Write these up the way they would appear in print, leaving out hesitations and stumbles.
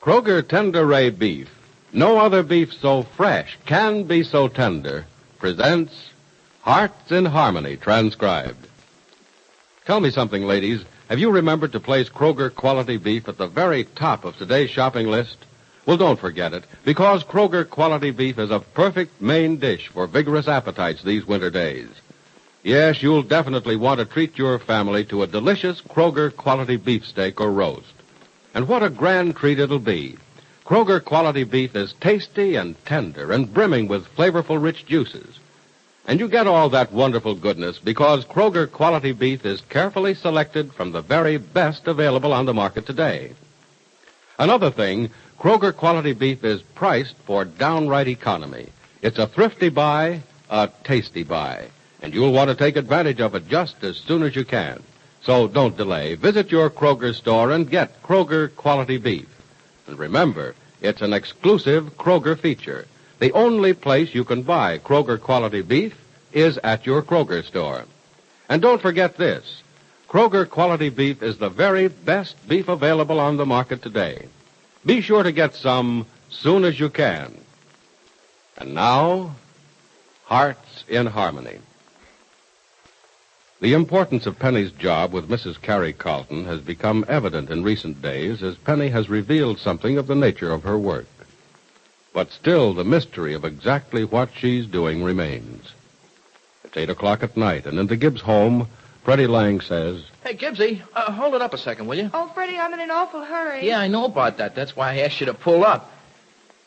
Kroger Tender Ray Beef, no other beef so fresh can be so tender, presents Hearts in Harmony, transcribed. Tell me something, ladies. Have you remembered to place Kroger quality beef at the very top of today's shopping list? Well, don't forget it, because Kroger quality beef is a perfect main dish for vigorous appetites these winter days. Yes, you'll definitely want to treat your family to a delicious Kroger quality beefsteak or roast. And what a grand treat it'll be. Kroger quality beef is tasty and tender and brimming with flavorful rich juices. And you get all that wonderful goodness because Kroger quality beef is carefully selected from the very best available on the market today. Another thing, Kroger quality beef is priced for downright economy. It's a thrifty buy, a tasty buy. And you'll want to take advantage of it just as soon as you can. So don't delay. Visit your Kroger store and get Kroger quality beef. And remember, it's an exclusive Kroger feature. The only place you can buy Kroger quality beef is at your Kroger store. And don't forget this. Kroger quality beef is the very best beef available on the market today. Be sure to get some soon as you can. And now, Hearts in Harmony. The importance of Penny's job with Mrs. Carrie Carlton has become evident in recent days as Penny has revealed something of the nature of her work. But still, the mystery of exactly what she's doing remains. It's 8 o'clock at night, and in the Gibbs home, Freddie Lang says, Hey, Gibbsy, hold it up a second, will you? Oh, Freddie, I'm in an awful hurry. Yeah, I know about that. That's why I asked you to pull up.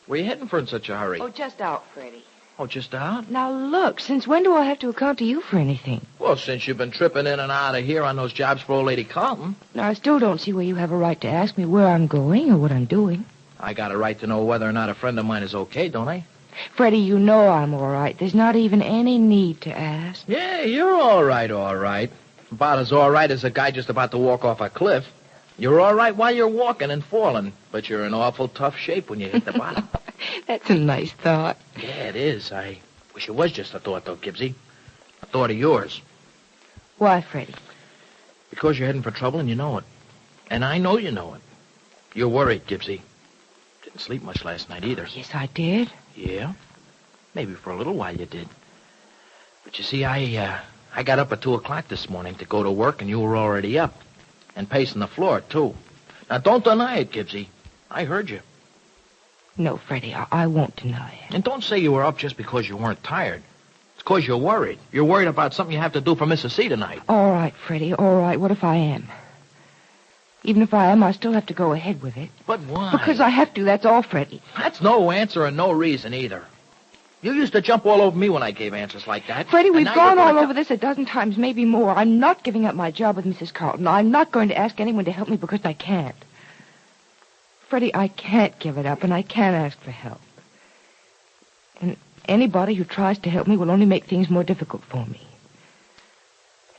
Where you heading for in such a hurry? Oh, just out, Freddie. Oh, just out? Now, look, since when do I have to account to you for anything? Well, since you've been tripping in and out of here on those jobs for old Lady Carlton. Now, I still don't see where you have a right to ask me where I'm going or what I'm doing. I got a right to know whether or not a friend of mine is okay, don't I? Freddie, you know I'm all right. There's not even any need to ask. Yeah, you're all right, all right. About as all right as a guy just about to walk off a cliff. You're all right while you're walking and falling, but you're in awful tough shape when you hit the bottom. That's a nice thought. Yeah, it is. I wish it was just a thought, though, Gibbsy. A thought of yours. Why, Freddie? Because you're heading for trouble and you know it. And I know you know it. You're worried, Gibbsy. Didn't sleep much last night either. Yes, I did. Yeah? Maybe for a little while you did. But you see, I got up at 2 o'clock this morning to go to work, and you were already up. And pacing the floor, too. Now, don't deny it, Gibbsy. I heard you. No, Freddie, I won't deny it. And don't say you were up just because you weren't tired. It's because you're worried. You're worried about something you have to do for Mrs. C tonight. All right, Freddie, all right. What if I am? Even if I am, I still have to go ahead with it. But why? Because I have to, that's all, Freddie. That's no answer and no reason either. You used to jump all over me when I gave answers like that. Freddie, we've gone all over this a dozen times, maybe more. I'm not giving up my job with Mrs. Carlton. I'm not going to ask anyone to help me because I can't. Freddie, I can't give it up, and I can't ask for help. And anybody who tries to help me will only make things more difficult for me.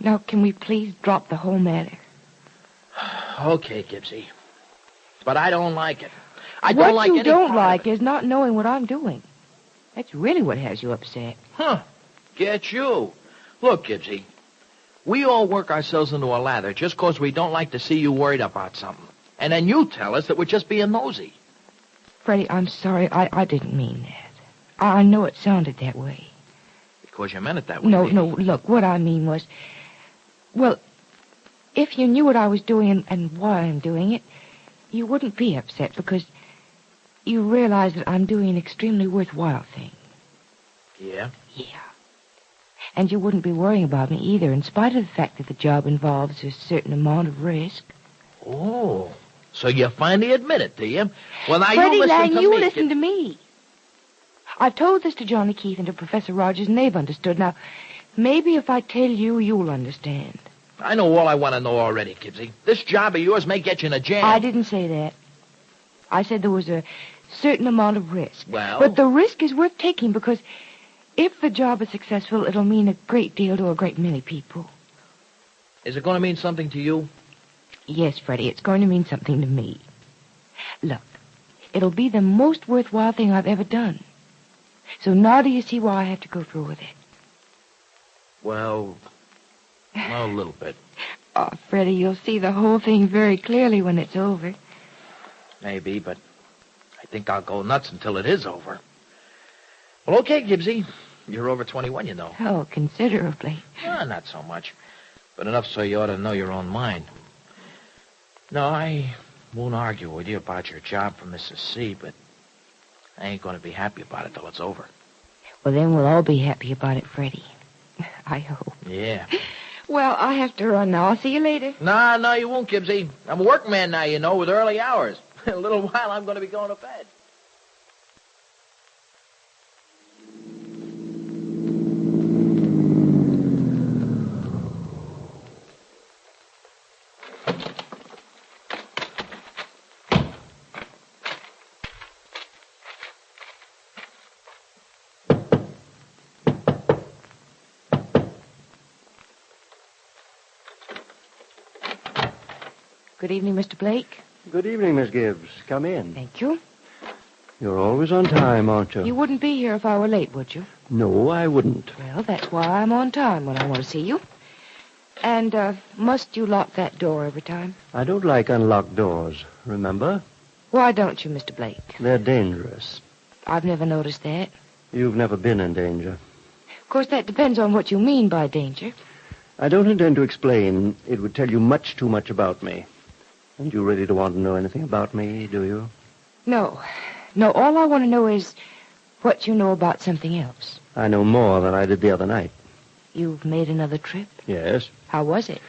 Now, can we please drop the whole matter? Okay, Gibbsy. But I don't like it. I don't like what you any don't part like of it. is not knowing what I'm doing. That's really what has you upset. Huh. Get you. Look, Gibbsy, we all work ourselves into a lather just 'cause we don't like to see you worried about something. And then you tell us that we're just being nosy. Freddie, I'm sorry. I didn't mean that. I know it sounded that way. Because you meant it that way. No, baby. no, look, what I mean was... Well, if you knew what I was doing and why I'm doing it, you wouldn't be upset because you realize that I'm doing an extremely worthwhile thing. Yeah? Yeah. And you wouldn't be worrying about me either, in spite of the fact that the job involves a certain amount of risk. Oh, so you finally admit it, do you? Well, now Freddie you listen Lang, to you me. listen to me. I've told this to Johnny Keith and to Professor Rogers, and they've understood. Now, maybe if I tell you, you'll understand. I know all I want to know already, Gibbsy. This job of yours may get you in a jam. I didn't say that. I said there was a certain amount of risk. Well? But the risk is worth taking because if the job is successful, it'll mean a great deal to a great many people. Is it going to mean something to you? Yes, Freddie, it's going to mean something to me. Look, it'll be the most worthwhile thing I've ever done. So now do you see why I have to go through with it? Well, a little bit. Oh, Freddie, you'll see the whole thing very clearly when it's over. Maybe, but I think I'll go nuts until it is over. Well, okay, Gibbsy. You're over 21, you know. Oh, considerably. Not so much. But enough so you ought to know your own mind. No, I won't argue with you about your job for Mrs. C, but I ain't going to be happy about it till it's over. Well, then we'll all be happy about it, Freddie. I hope. Yeah. Well, I have to run now. I'll see you later. No, you won't, Gibbsy. I'm a workman now, you know, with early hours. In a little while, I'm going to be going to bed. Good evening, Mr. Blake. Good evening, Miss Gibbs. Come in. Thank you. You're always on time, aren't you? You wouldn't be here if I were late, would you? No, I wouldn't. Well, that's why I'm on time when I want to see you. And, must you lock that door every time? I don't like unlocked doors, remember? Why don't you, Mr. Blake? They're dangerous. I've never noticed that. You've never been in danger. Of course, that depends on what you mean by danger. I don't intend to explain. It would tell you much too much about me. And you really don't want to know anything about me, do you? No. No, all I want to know is what you know about something else. I know more than I did the other night. You've made another trip? Yes. How was it?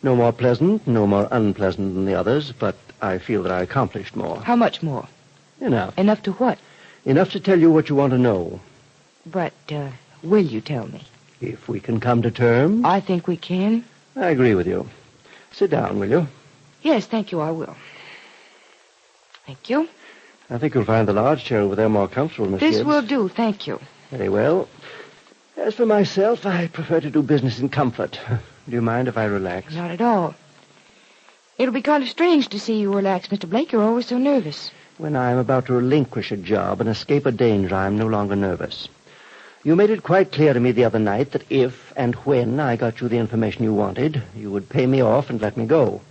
No more pleasant, no more unpleasant than the others, but I feel that I accomplished more. How much more? Enough. Enough to what? Enough to tell you what you want to know. But, will you tell me? If we can come to terms. I think we can. I agree with you. Sit down, will you? Yes, thank you, I will. Thank you. I think you'll find the large chair over there more comfortable, Miss This Gibbs. will do, thank you. Very well. As for myself, I prefer to do business in comfort. Do you mind if I relax? Not at all. It'll be kind of strange to see you relax, Mr. Blake. You're always so nervous. When I'm about to relinquish a job and escape a danger, I'm no longer nervous. You made it quite clear to me the other night that if and when I got you the information you wanted, you would pay me off and let me go.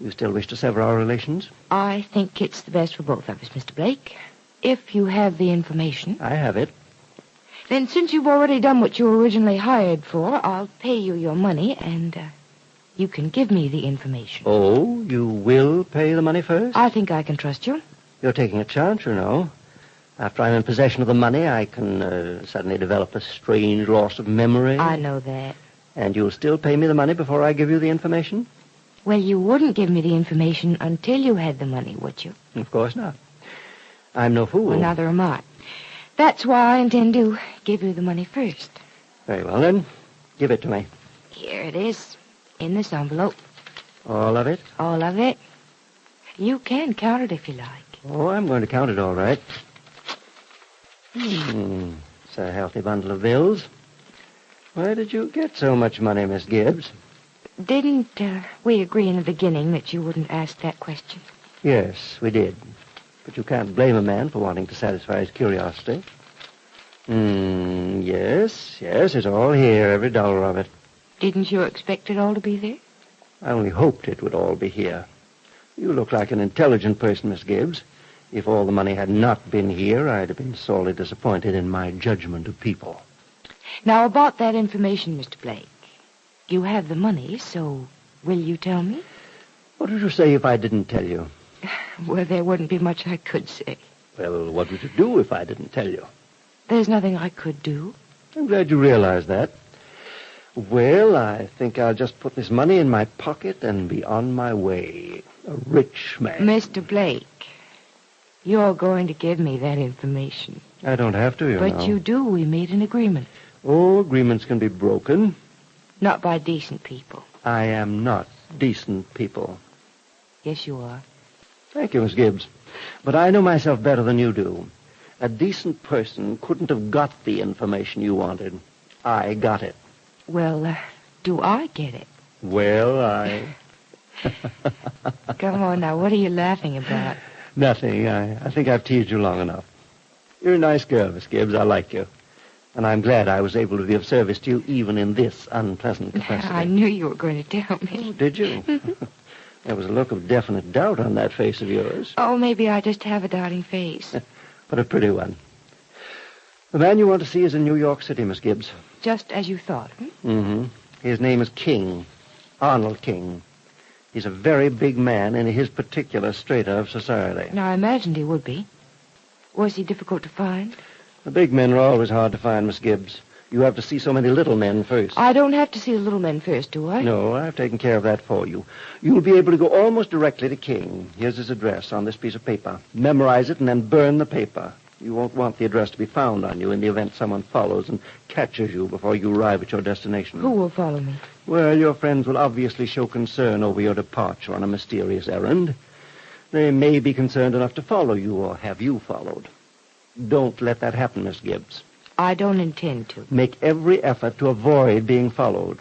You still wish to sever our relations? I think it's the best for both of us, Mr. Blake. If you have the information. I have it. Then since you've already done what you were originally hired for, I'll pay you your money and, you can give me the information. Oh, you will pay the money first? I think I can trust you. You're taking a chance, you know. After I'm in possession of the money, I can suddenly develop a strange loss of memory. I know that. And you'll still pay me the money before I give you the information? Well, you wouldn't give me the information until you had the money, would you? Of course not. I'm no fool. Well, neither am I. That's why I intend to give you the money first. Very well, then. Give it to me. Here it is, in this envelope. All of it? All of it. You can count it if you like. Oh, I'm going to count it all right. It's a healthy bundle of bills. Where did you get so much money, Miss Gibbs? Didn't we agree in the beginning that you wouldn't ask that question? Yes, we did. But you can't blame a man for wanting to satisfy his curiosity. Yes, it's all here, every dollar of it. Didn't you expect it all to be there? I only hoped it would all be here. You look like an intelligent person, Miss Gibbs. If all the money had not been here, I'd have been sorely disappointed in my judgment of people. Now, about that information, Mr. Blake. You have the money, so will you tell me? What would you say if I didn't tell you? Well, there wouldn't be much I could say. Well, what would you do if I didn't tell you? There's nothing I could do. I'm glad you realize that. Well, I think I'll just put this money in my pocket and be on my way. A rich man. Mr. Blake, you're going to give me that information. I don't have to, you know. But you do. We made an agreement. Oh, agreements can be broken. Not by decent people. I am not decent people. Yes, you are. Thank you, Miss Gibbs. But I know myself better than you do. A decent person couldn't have got the information you wanted. I got it. Well, do I get it? Well, I... Come on now, what are you laughing about? Nothing. I think I've teased you long enough. You're a nice girl, Miss Gibbs. I like you. And I'm glad I was able to be of service to you even in this unpleasant capacity. I knew you were going to tell me. Did you? There was a look of definite doubt on that face of yours, Oh, maybe I just have a doubting face. but a pretty one. The man you want to see is in New York City, Miss Gibbs. Just as you thought. Mm-hmm. His name is King. Arnold King. He's a very big man in his particular strata of society. Now, I imagined he would be. Was he difficult to find? The big men are always hard to find, Miss Gibbs. You have to see so many little men first. I don't have to see the little men first, do I? No, I've taken care of that for you. You'll be able to go almost directly to King. Here's his address on this piece of paper. Memorize it and then burn the paper. You won't want the address to be found on you in the event someone follows and catches you before you arrive at your destination. Who will follow me? Well, your friends will obviously show concern over your departure on a mysterious errand. They may be concerned enough to follow you or have you followed. Don't let that happen, Miss Gibbs. I don't intend to. Make every effort to avoid being followed.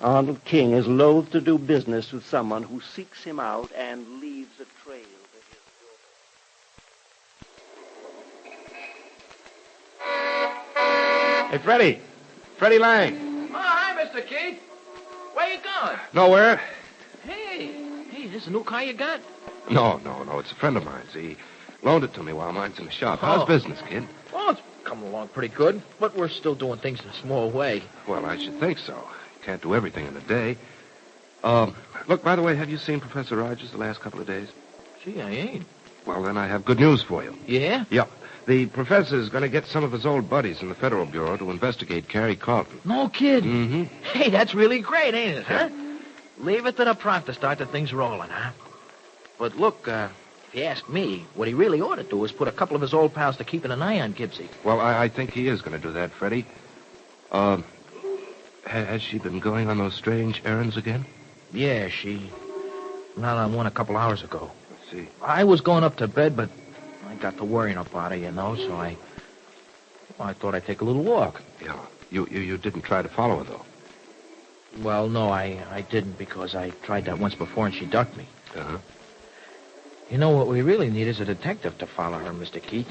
Arnold King is loath to do business with someone who seeks him out and leaves a trail to his door. Hey, Freddie. Freddie Lang. Oh, hi, Mr. Keith. Where you going? Nowhere? Hey, this is a new car you got? No. It's a friend of mine's. He loaned it to me while mine's in the shop. How's business, kid? Well, it's coming along pretty good, but we're still doing things in a small way. Well, I should think so. Can't do everything in a day. Look, by the way, have you seen Professor Rogers the last couple of days? Gee, I ain't. Well, then I have good news for you. Yeah? Yep. The professor's going to get some of his old buddies in the Federal Bureau to investigate Carrie Carlton. No kidding. Mm-hmm. Hey, that's really great, ain't it, huh? Leave it to the prof to start the things rolling, huh? But look, if you ask me, what he really ought to do is put a couple of his old pals to keeping an eye on Gibbsy. Well, I think he is going to do that, Freddie. Has she been going on those strange errands again? Yeah, she went on one a couple hours ago. Let's see. I was going up to bed, but I got to worrying about her, so I thought I'd take a little walk. Yeah. You didn't try to follow her, though. Well, no, I didn't because I tried that once before and she ducked me. Uh-huh. You know what we really need is a detective to follow her, Mr. Keith.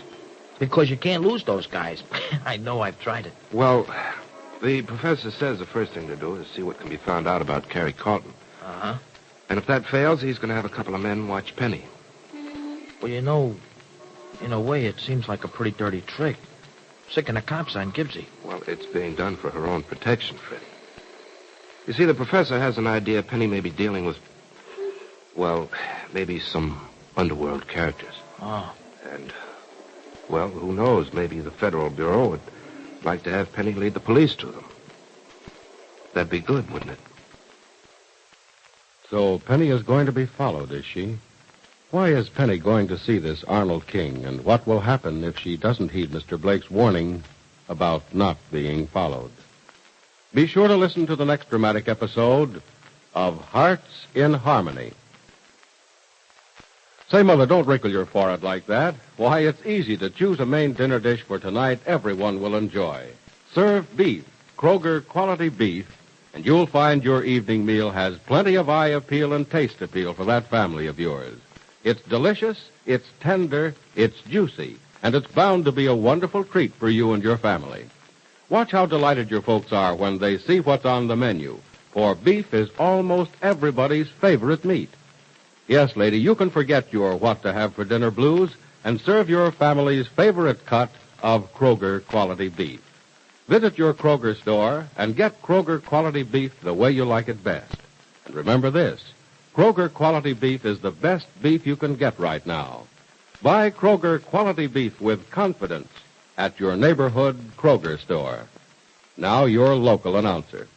Because you can't lose those guys. I know I've tried it. Well, the professor says the first thing to do is see what can be found out about Carrie Carlton. Uh-huh. And if that fails, he's going to have a couple of men watch Penny. Well, in a way, it seems like a pretty dirty trick. Sicking the cops on Gibbsy. Well, it's being done for her own protection, Freddie. You see, the professor has an idea Penny may be dealing with, well, maybe some underworld characters. Oh. And, well, who knows? Maybe the Federal Bureau would like to have Penny lead the police to them. That'd be good, wouldn't it? So Penny is going to be followed, is she? Why is Penny going to see this Arnold King, and what will happen if she doesn't heed Mr. Blake's warning about not being followed? Be sure to listen to the next dramatic episode of Hearts in Harmony. Say, Mother, don't wrinkle your forehead like that. Why, it's easy to choose a main dinner dish for tonight everyone will enjoy. Serve beef, Kroger quality beef, and you'll find your evening meal has plenty of eye appeal and taste appeal for that family of yours. It's delicious, it's tender, it's juicy, and it's bound to be a wonderful treat for you and your family. Watch how delighted your folks are when they see what's on the menu, for beef is almost everybody's favorite meat. Yes, lady, you can forget your what to have for dinner blues and serve your family's favorite cut of Kroger quality beef. Visit your Kroger store and get Kroger quality beef the way you like it best. And remember this, Kroger quality beef is the best beef you can get right now. Buy Kroger quality beef with confidence at your neighborhood Kroger store. Now your local announcer.